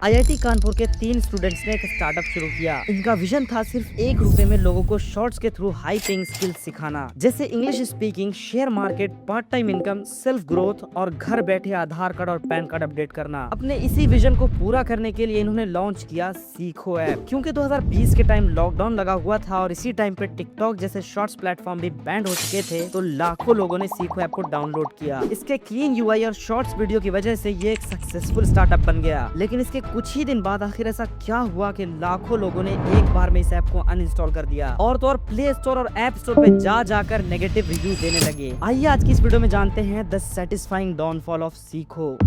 IIT Kanpur के 3 students ने एक स्टार्टअप शुरू किया। इनका विजन था सिर्फ ₹1 में लोगों को शॉर्ट्स के थ्रू हाई पेइंग स्किल्स सिखाना, जैसे English speaking, share market, part time income, self growth और घर बैठे आधार कार्ड और पैन कार्ड अपडेट करना। अपने इसी विजन को पूरा करने के लिए इन्होंने लॉन्च किया सीखो ऐप। क्योंकि 2020 के टाइम लॉकडाउन लगा हुआ था और इसी टाइम पे टिकटॉक जैसे शॉर्ट्स प्लेटफॉर्म भी बैंड हो चुके थे, तो लाखों लोगों ने सीखो ऐप को डाउनलोड किया। इसके क्लीन यूआई और शॉर्ट्स वीडियो की वजह से ये एक सक्सेसफुल स्टार्टअप बन गया। लेकिन इसके कुछ ही दिन बाद आखिर ऐसा क्या हुआ कि लाखों लोगों ने एक बार में इस ऐप को अनइंस्टॉल कर दिया और तो और प्ले स्टोर और ऐप स्टोर पे जाकर नेगेटिव रिव्यू देने लगे। आइए आज की इस वीडियो में जानते हैं द सैटिस्फाइंग डाउनफॉल ऑफ सीखो।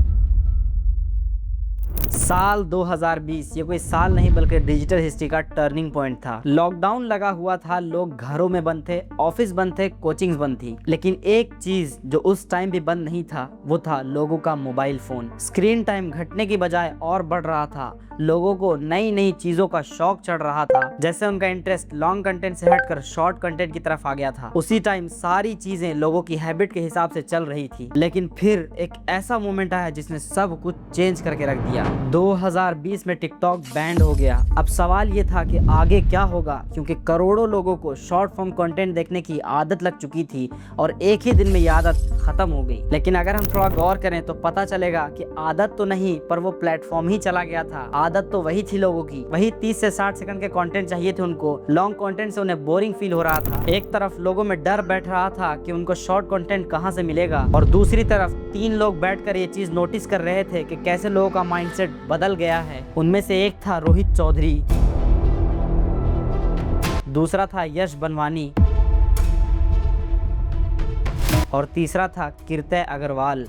साल 2020 ये कोई साल नहीं बल्कि डिजिटल हिस्ट्री का टर्निंग पॉइंट था। लॉकडाउन लगा हुआ था, लोग घरों में बंद थे, ऑफिस बंद थे, कोचिंग्स बंद थी, लेकिन एक चीज जो उस टाइम भी बंद नहीं था वो था लोगों का मोबाइल फोन। स्क्रीन टाइम घटने की बजाय और बढ़ रहा था। लोगों को नई नई चीजों का शौक चढ़ रहा था। जैसे उनका इंटरेस्ट लॉन्ग कंटेंट से हटकर शॉर्ट कंटेंट की तरफ आ गया था। उसी टाइम सारी चीजें लोगों की हैबिट के हिसाब से चल रही थी, लेकिन फिर एक ऐसा मोमेंट आया जिसने सब कुछ चेंज करके रख दिया। 2020 में टिकटॉक बैंड हो गया। अब सवाल ये था कि आगे क्या होगा, क्योंकि करोड़ों लोगों को शॉर्ट फॉर्म कंटेंट देखने की आदत लग चुकी थी और एक ही दिन में ये आदत खत्म हो गई। लेकिन अगर हम थोड़ा गौर करें तो पता चलेगा कि आदत तो नहीं, पर वो प्लेटफॉर्म ही चला गया था। आदत तो वही थी लोगों की, वही 30 से 60 सेकंड के कंटेंट चाहिए थे उनको। लॉन्ग कंटेंट से उन्हें बोरिंग फील हो रहा था। एक तरफ लोगों में डर बैठ रहा था कि उनको शॉर्ट कंटेंट कहां से मिलेगा, और दूसरी तरफ 3 लोग बैठकर ये चीज नोटिस कर रहे थे कि कैसे लोगों का माइंडसेट बदल गया है। उनमें से एक था रोहित चौधरी, दूसरा था यश बनवानी और तीसरा था कीर्ति अग्रवाल।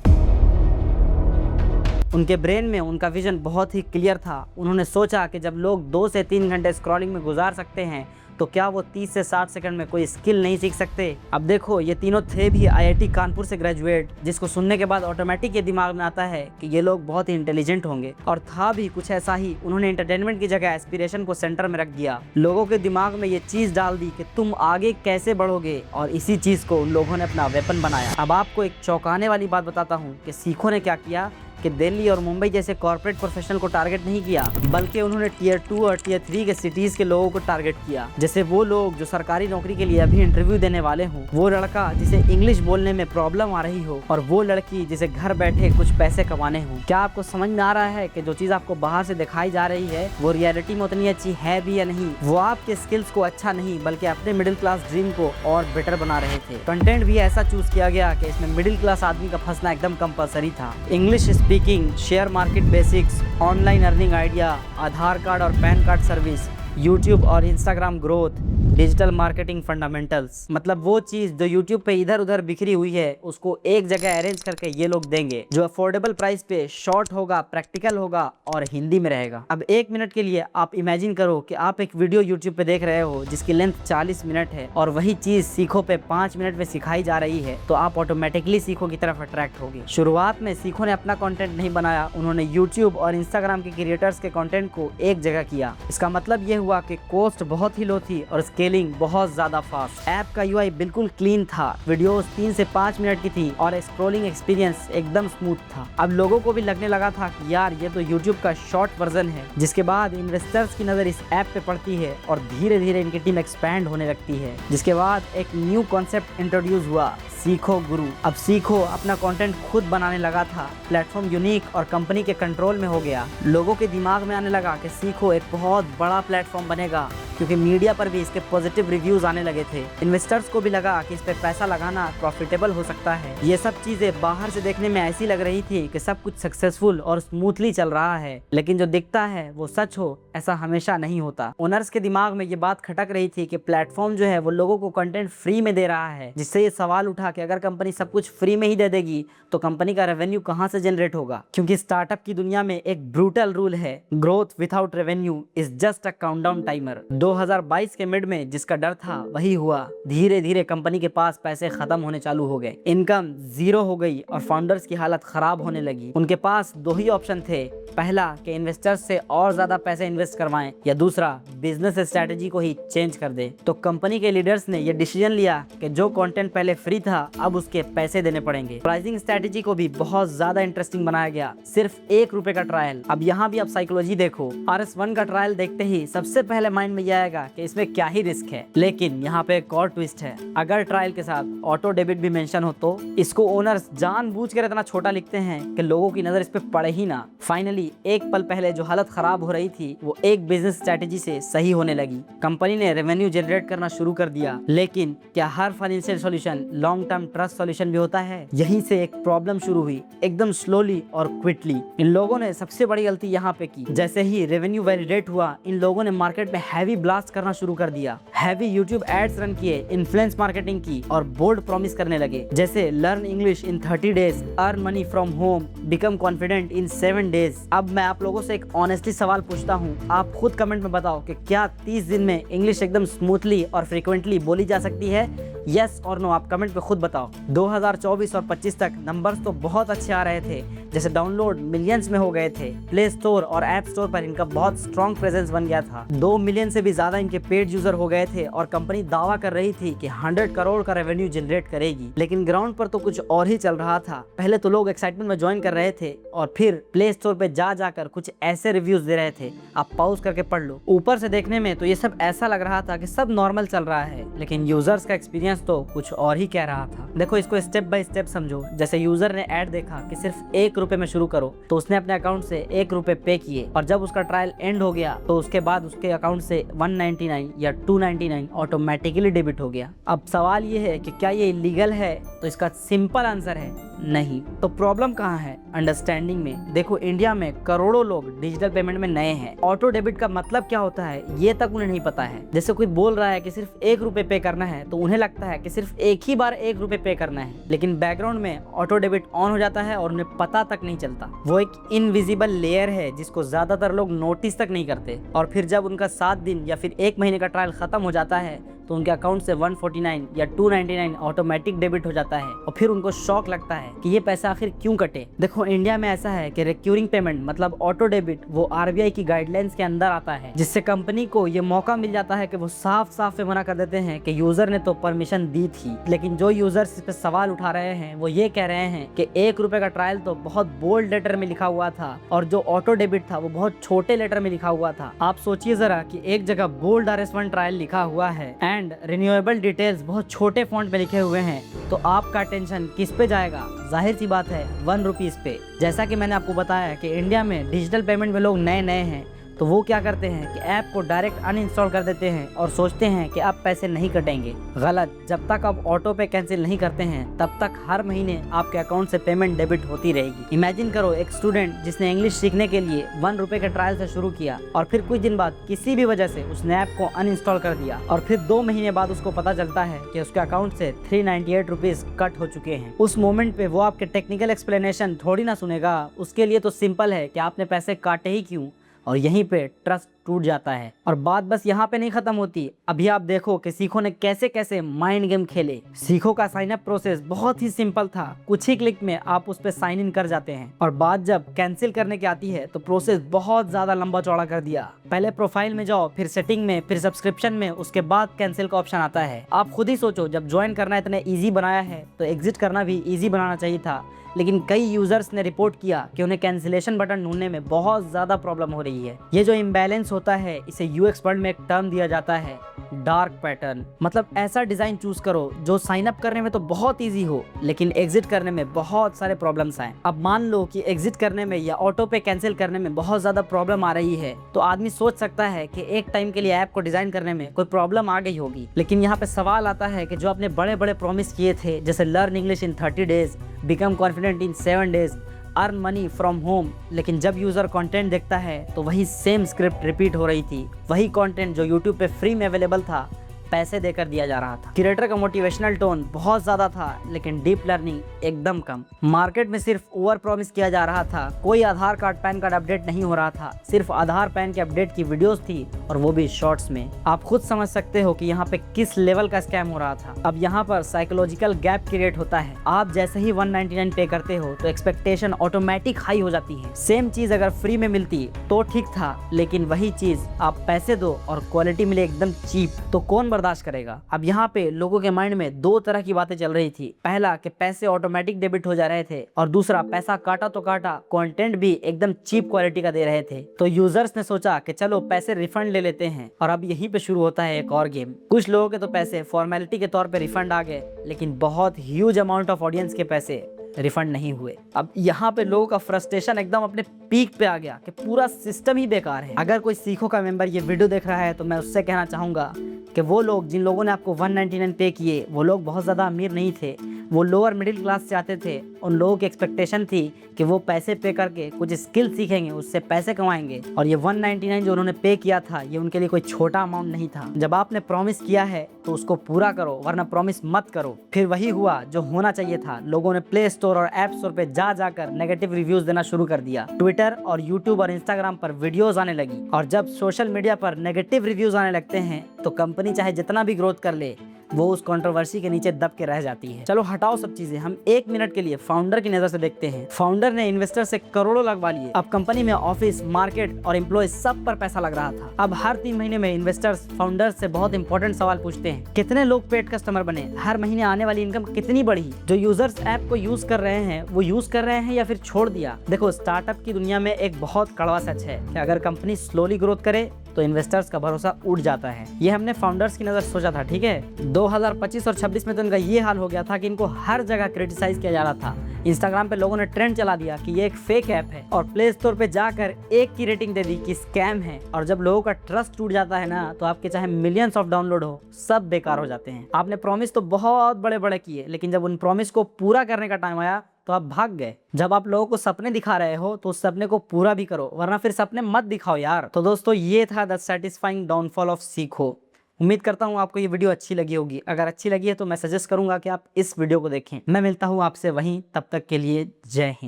उनके ब्रेन में उनका विजन बहुत ही क्लियर था। उन्होंने सोचा कि जब लोग 2 से 3 घंटे स्क्रॉलिंग में गुजार सकते हैं तो क्या वो 30 से 60 सेकंड में कोई स्किल नहीं सीख सकते। अब देखो, ये तीनों थे भी आईआईटी कानपुर से ग्रेजुएट, जिसको सुनने के बाद ऑटोमेटिक ये दिमाग में आता है कि ये लोग बहुत ही इंटेलिजेंट होंगे, और था भी कुछ ऐसा ही। उन्होंने एंटरटेनमेंट की जगह एस्पिरेशन को सेंटर में रख दिया। लोगों के दिमाग में ये चीज डाल दी कि तुम आगे कैसे बढ़ोगे, और इसी चीज को उन लोगों ने अपना वेपन बनाया। अब आपको एक चौंकाने वाली बात बताता हूँ कि सीखो ने क्या किया कि दिल्ली और मुंबई जैसे कॉर्पोरेट प्रोफेशनल को टारगेट नहीं किया, बल्कि उन्होंने टियर 2 और टियर 3 के सिटीज के लोगों को टारगेट किया। जैसे वो लोग जो सरकारी नौकरी के लिए अभी इंटरव्यू देने वाले हों, वो लड़का जिसे इंग्लिश बोलने में प्रॉब्लम आ रही हो, और वो लड़की जिसे घर बैठे कुछ पैसे कमाने हों। क्या आपको समझ में आ रहा है कि जो चीज आपको बाहर से दिखाई जा रही है वो रियलिटी में उतनी अच्छी है भी या नहीं? वो आपके स्किल्स को अच्छा नहीं बल्कि अपने मिडिल क्लास ड्रीम को और बेटर बना रहे थे। कंटेंट भी ऐसा चूज किया गया कि इसमें मिडिल क्लास आदमी का फंसना एकदम कंपलसरी था। English speaking, share market basics, online earning idea, Aadhaar card और पैन कार्ड सर्विस, यूट्यूब और Instagram growth, digital marketing fundamentals. मतलब वो चीज जो यूट्यूब पे इधर उधर बिखरी हुई है उसको एक जगह अरेंज करके ये लोग देंगे, जो अफोर्डेबल प्राइस पे शॉर्ट होगा, प्रैक्टिकल होगा और हिंदी में रहेगा। अब 1 मिनट के लिए आप इमेजिन करो कि आप एक वीडियो यूट्यूब पे देख रहे हो जिसकी लेंथ 40 मिनट है, और वही चीज सीखो पे 5 मिनट में सिखाई जा रही है, तो आप ऑटोमेटिकली सीखो की तरफ अट्रैक्ट होगी। शुरुआत में सीखो ने अपना कंटेंट नहीं बनाया, उन्होंने यूट्यूब और इंस्टाग्राम के क्रिएटर्स के कंटेंट को एक जगह किया। इसका मतलब ये हुआ कि कॉस्ट बहुत ही लो थी और स्केलिंग बहुत ज्यादा फास्ट। ऐप का यूआई बिल्कुल क्लीन था, वीडियोस 3 से 5 मिनट की थी और स्क्रॉलिंग एक्सपीरियंस एकदम स्मूथ था। अब लोगों को भी लगने लगा था कि यार ये तो यूट्यूब का शॉर्ट वर्जन है। जिसके बाद इन्वेस्टर्स की नजर इस ऐप पे पड़ती है और धीरे धीरे इनकी टीम एक्सपैंड होने लगती है। जिसके बाद एक न्यू कॉन्सेप्ट इंट्रोड्यूस हुआ, सीखो गुरु। अब सीखो अपना कंटेंट खुद बनाने लगा था। प्लेटफॉर्म यूनिक और कंपनी के कंट्रोल में हो गया। लोगों के दिमाग में आने लगा कि सीखो एक बहुत बड़ा प्लेटफॉर्म बनेगा, क्योंकि मीडिया पर भी इसके पॉजिटिव रिव्यूज आने लगे थे। इन्वेस्टर्स को भी लगा कि इस पे पैसा लगाना प्रॉफिटेबल हो सकता है। ये सब चीजें बाहर से देखने में ऐसी लग रही थी कि सब कुछ सक्सेसफुल और स्मूथली चल रहा है, लेकिन जो दिखता है वो सच हो ऐसा हमेशा नहीं होता। ओनर्स के दिमाग में ये बात खटक रही थी कि प्लेटफॉर्म जो है वो लोगों को कंटेंट फ्री में दे रहा है, जिससे ये सवाल उठा कि अगर कंपनी सब कुछ फ्री में ही दे देगी तो कंपनी का रेवेन्यू कहां से जनरेट होगा। क्योंकि स्टार्टअप की दुनिया में एक ब्रूटल रूल है, growth without revenue is just a countdown timer. 2 2022 के मिड में जिसका डर था वही हुआ। धीरे धीरे कंपनी के पास पैसे खत्म होने चालू हो गए, इनकम जीरो हो गई और फाउंडर्स की हालत खराब होने लगी। उनके पास दो ही ऑप्शन थे, पहला कि इन्वेस्टर्स से और ज्यादा पैसे इन्वेस्ट करवाएं या दूसरा बिजनेस स्ट्रेटेजी को ही चेंज कर दे। तो कंपनी के लीडर्स ने यह डिसीजन लिया कि जो कंटेंट पहले फ्री था अब उसके पैसे देने पड़ेंगे। प्राइसिंग स्ट्रेटेजी को भी बहुत ज्यादा इंटरेस्टिंग बनाया गया, सिर्फ ₹1 का ट्रायल। अब यहाँ भी आप साइकोलॉजी देखो, RS1 का ट्रायल देखते ही सबसे पहले माइंड में यह आएगा कि इसमें क्या ही रिस्क है, लेकिन यहाँ पे एक और ट्विस्ट है। अगर ट्रायल के साथ ऑटो डेबिट भी मेंशन हो तो इसको ओनर्स जानबूझकर इतना छोटा लिखते हैं कि लोगों की नजर इस पे पड़े ही ना। फाइनली एक पल पहले जो हालत खराब हो रही थी वो एक बिजनेस स्ट्रेटेजी से सही होने लगी। कंपनी ने रेवेन्यू जनरेट करना शुरू कर दिया, लेकिन क्या हर financial solution long term trust solution भी होता है? यहीं से एक प्रॉब्लम शुरू हुई, एकदम स्लोली और क्विकली। इन लोगों ने सबसे बड़ी गलती यहाँ पे की। जैसे ही रेवेन्यू वैलिडेट हुआ, इन लोगों ने मार्केट में हैवी ब्लास्ट करना शुरू कर दिया। हैवी यूट्यूब एड्स रन किए, इन्फ्लुएंस मार्केटिंग की और बोल्ड प्रॉमिस करने लगे, जैसे learn English in 30 days, earn money from home, become confident in 7 days. अब मैं आप लोगों से एक ऑनेस्टली सवाल पूछता हूँ, आप खुद कमेंट में बताओ कि क्या 30 दिन में इंग्लिश एकदम स्मूथली और फ्रीक्वेंटली बोली जा सकती है? यस और नो, आप कमेंट पे खुद बताओ। 2024 और 25 तक नंबर्स तो बहुत अच्छे आ रहे थे, जैसे डाउनलोड मिलियंस में हो गए थे। प्ले स्टोर और ऐप स्टोर पर इनका बहुत स्ट्रॉन्ग प्रेजेंस बन गया था। 2 मिलियन से भी ज्यादा इनके पेड यूजर हो गए थे और कंपनी दावा कर रही थी कि 100 करोड़ का रेवेन्यू जनरेट करेगी। लेकिन ग्राउंड पर तो कुछ और ही चल रहा था। पहले तो लोग एक्साइटमेंट में ज्वाइन कर रहे थे और फिर प्ले स्टोर पे जाकर कुछ ऐसे रिव्यूज दे रहे थे, आप पॉज करके पढ़ लो। ऊपर से देखने में तो ये सब ऐसा लग रहा था कि सब नॉर्मल चल रहा है, लेकिन यूजर्स का एक्सपीरियंस तो कुछ और ही कह रहा था। देखो, इसको स्टेप बाय स्टेप समझो। जैसे यूजर ने ऐड देखा कि सिर्फ ₹1 में शुरू करो, तो उसने अपने अकाउंट से ₹1 पे किए और जब उसका ट्रायल एंड हो गया तो उसके बाद उसके अकाउंट से 199 या 299 ऑटोमेटिकली डेबिट हो गया। अब सवाल ये है कि क्या ये इलीगल है? तो इसका सिंपल आंसर है नहीं। तो प्रॉब्लम कहाँ है? अंडरस्टैंडिंग में। देखो, इंडिया में करोड़ों लोग डिजिटल पेमेंट में नए हैं। ऑटो डेबिट का मतलब क्या होता है ये तक उन्हें नहीं पता है। जैसे कोई बोल रहा है कि सिर्फ ₹1 पे करना है तो उन्हें लगता है कि सिर्फ एक ही बार ₹1 पे करना है, लेकिन बैकग्राउंड में ऑटो डेबिट ऑन हो जाता है और उन्हें पता तक नहीं चलता। वो एक इनविजिबल लेयर है जिसको ज्यादातर लोग नोटिस तक नहीं करते। और फिर जब उनका 7 दिन या फिर 1 महीने का ट्रायल खत्म हो जाता है तो उनके अकाउंट से 149 या 299 ऑटोमेटिक डेबिट हो जाता है और फिर उनको शॉक लगता है कि ये पैसा आखिर क्यों कटे। देखो, इंडिया में ऐसा है कि रिक्यूरिंग पेमेंट मतलब ऑटो डेबिट वो RBI की गाइडलाइंस के अंदर आता है, जिससे कंपनी को ये मौका मिल जाता है कि वो साफ साफ मना कर देते हैं कि यूजर ने तो परमिशन दी थी। लेकिन जो यूजर्स इस पे सवाल उठा रहे हैं वो ये कह रहे हैं कि ₹1 का ट्रायल तो बहुत बोल्ड लेटर में लिखा हुआ था और जो ऑटो डेबिट था वो बहुत छोटे लेटर में लिखा हुआ था। आप सोचिए जरा कि एक जगह बोल्ड RS1 ट्रायल लिखा हुआ है एंड रिन्यूएबल डिटेल्स बहुत छोटे फॉन्ट में लिखे हुए हैं, तो आपका अटेंशन किस पे जाएगा? जाहिर सी बात है, ₹1 पे। जैसा कि मैंने आपको बताया कि इंडिया में डिजिटल पेमेंट में लोग नए हैं, तो वो क्या करते हैं कि ऐप को डायरेक्ट अनइंस्टॉल कर देते हैं और सोचते हैं कि अब पैसे नहीं कटेंगे। गलत। जब तक आप ऑटो पे कैंसिल नहीं करते हैं तब तक हर महीने आपके अकाउंट से पेमेंट डेबिट होती रहेगी। इमेजिन करो एक स्टूडेंट जिसने इंग्लिश सीखने के लिए ₹1 के ट्रायल से शुरू किया और फिर कुछ दिन बाद किसी भी वजह से उसने ऐप को अनइंस्टॉल कर दिया और फिर 2 महीने बाद उसको पता चलता है कि उसके अकाउंट से ₹398 कट हो चुके हैं। उस मोमेंट पे वो आपके टेक्निकल एक्सप्लेनेशन थोड़ी ना सुनेगा। उसके लिए तो सिंपल है कि आपने पैसे काटे ही क्यों, और यहीं पे ट्रस्ट टूट जाता है। और बात बस यहाँ पे नहीं खत्म होती। अभी आप देखो कि सीखो ने कैसे कैसे माइंड गेम खेले। सीखो का साइन अप प्रोसेस बहुत ही सिंपल था, कुछ ही क्लिक में आप उस पे साइन इन कर जाते हैं और बात जब कैंसिल करने की आती है तो प्रोसेस बहुत ज्यादा लंबा चौड़ा कर दिया। पहले प्रोफाइल में जाओ, फिर सेटिंग में, फिर सब्सक्रिप्शन में, उसके बाद कैंसिल का ऑप्शन आता है। आप खुद ही सोचो, जब ज्वाइन करना इतना ईजी बनाया है तो एग्जिट करना भी ईजी बनाना चाहिए था। लेकिन कई यूजर्स ने रिपोर्ट किया कि उन्हें कैंसिलेशन बटन ढूंढने में बहुत ज्यादा प्रॉब्लम हो रही है। ये जो इम्बैलेंस होता है इसे यूएक्स वर्ल्ड में एक टर्म दिया जाता है, डार्क पैटर्न। मतलब ऐसा डिजाइन चूज करो जो साइन अप करने में तो बहुत इजी हो लेकिन एग्जिट करने में बहुत सारे प्रॉब्लम्स आए। अब मान लो कि एग्जिट करने में या ऑटो पे कैंसिल करने में बहुत ज्यादा प्रॉब्लम आ रही है, तो आदमी सोच सकता है कि एक टाइम के लिए ऐप को डिजाइन करने में कोई प्रॉब्लम आ गई होगी। लेकिन यहाँ पे सवाल आता है कि जो आपने बड़े बड़े प्रॉमिस किए थे, जैसे learn English in 30 days, become confident in 7 days, earn money from home, लेकिन जब यूजर कंटेंट देखता है तो वही सेम स्क्रिप्ट रिपीट हो रही थी। वही कंटेंट जो यूट्यूब पे फ्री में अवेलेबल था पैसे देकर दिया जा रहा था। क्रिएटर का मोटिवेशनल टोन बहुत ज्यादा था, लेकिन डीप लर्निंग एकदम कम। मार्केट में सिर्फ ओवर प्रॉमिस किया जा रहा था। कोई आधार कार्ड पैन कार्ड अपडेट नहीं हो रहा था, सिर्फ आधार पैन के अपडेट की वीडियोस थी, और वो भी शॉर्ट्स में। आप खुद समझ सकते हो कि यहाँ पे किस लेवल का स्कैम हो रहा था। अब यहाँ पर साइकोलॉजिकल गैप क्रिएट होता है। आप जैसे ही 199 पे करते हो तो एक्सपेक्टेशन ऑटोमेटिक हाई हो जाती है। सेम चीज अगर फ्री में मिलती तो ठीक था, लेकिन वही चीज आप पैसे दो और क्वालिटी मिले एकदम चीप, तो कौन बर्दाश्त करेगा। अब यहाँ पे लोगों के माइंड में दो तरह की बातें चल रही थी। पहला कि पैसे ऑटोमेटिक डेबिट हो जा रहे थे, और दूसरा पैसा काटा तो काटा, कंटेंट भी एकदम चीप क्वालिटी का दे रहे थे। तो यूजर्स ने सोचा कि चलो पैसे रिफंड ले लेते हैं, और अब यहीं पे शुरू होता है एक और गेम। कुछ लोगों के तो पैसे फॉर्मेलिटी के तौर पे रिफंड आ गए, लेकिन बहुत ह्यूज अमाउंट ऑफ ऑडियंस के पैसे रिफंड नहीं हुए। अब यहाँ पे लोगों का फ्रस्ट्रेशन एकदम अपने पीक पे आ गया कि पूरा सिस्टम ही बेकार है। अगर कोई सीखो का मेंबर ये वीडियो देख रहा है तो मैं उससे कहना चाहूंगा कि वो लोग जिन लोगों ने आपको 199 पे किए, वो लोग बहुत ज़्यादा अमीर नहीं थे, वो लोअर मिडिल क्लास से आते थे। उन लोगों की एक्सपेक्टेशन थी कि वो पैसे पे करके कुछ स्किल सीखेंगे, उससे पैसे कमाएंगे, और ये 199 जो उन्होंने पे किया था ये उनके लिए कोई छोटा अमाउंट नहीं था। जब आपने प्रॉमिस किया है तो उसको पूरा करो, वरना प्रॉमिस मत करो। फिर वही हुआ जो होना चाहिए था। लोगों ने प्ले स्टोर और ऐप स्टोर पे जा जाकर नेगेटिव रिव्यूज देना शुरू कर दिया। ट्विटर और यूट्यूब और इंस्टाग्राम पर वीडियोस आने लगी, और जब सोशल मीडिया पर नेगेटिव रिव्यूज आने लगते हैं तो कंपनी चाहे जितना भी ग्रोथ कर ले, वो उस कंट्रोवर्सी के नीचे दब के रह जाती है। चलो हटाओ सब चीजें, हम एक मिनट के लिए फाउंडर की नजर से देखते हैं। फाउंडर ने इन्वेस्टर से करोड़ों लगवा लिए। अब कंपनी में ऑफिस, मार्केट और एम्प्लॉय सब पर पैसा लग रहा था। अब हर 3 महीने में इन्वेस्टर्स फाउंडर से बहुत इंपॉर्टेंट सवाल पूछते हैं, कितने लोग पेड कस्टमर बने, हर महीने आने वाली इनकम कितनी बढ़ी, जो यूजर्स ऐप को यूज कर रहे हैं वो यूज कर रहे हैं या फिर छोड़ दिया। देखो, स्टार्टअप की दुनिया में एक बहुत कड़वा सच है कि अगर कंपनी स्लोली ग्रोथ करे तो इन्वेस्टर्स का भरोसा उड़ जाता है। ये हमने फाउंडर्स की नजर सोचा था, ठीक है। 2025 और 26 में तो इनका ये हाल हो गया था कि इनको हर जगह क्रिटिसाइज किया जा रहा था। इंस्टाग्राम पे लोगों ने ट्रेंड चला दिया कि ये एक फेक ऐप है, और प्ले स्टोर पे जाकर 1 की रेटिंग दे दी कि स्कैम है। और जब लोगों का ट्रस्ट टूट जाता है ना, तो आपके चाहे मिलियंस ऑफ डाउनलोड हो, सब बेकार हो जाते हैं। आपने प्रॉमिस तो बहुत बड़े बड़े किए, लेकिन जब उन प्रॉमिस को पूरा करने का टाइम आया तो आप भाग गए। जब आप लोगों को सपने दिखा रहे हो तो उस सपने को पूरा भी करो, वरना फिर सपने मत दिखाओ यार। तो दोस्तों, ये था द सैटिस्फाइंग डाउनफॉल ऑफ सीखो। उम्मीद करता हूँ आपको ये वीडियो अच्छी लगी होगी। अगर अच्छी लगी है तो मैं सजेस्ट करूंगा कि आप इस वीडियो को देखें। मैं मिलता हूँ आपसे वहीं, तब तक के लिए जय हिंद।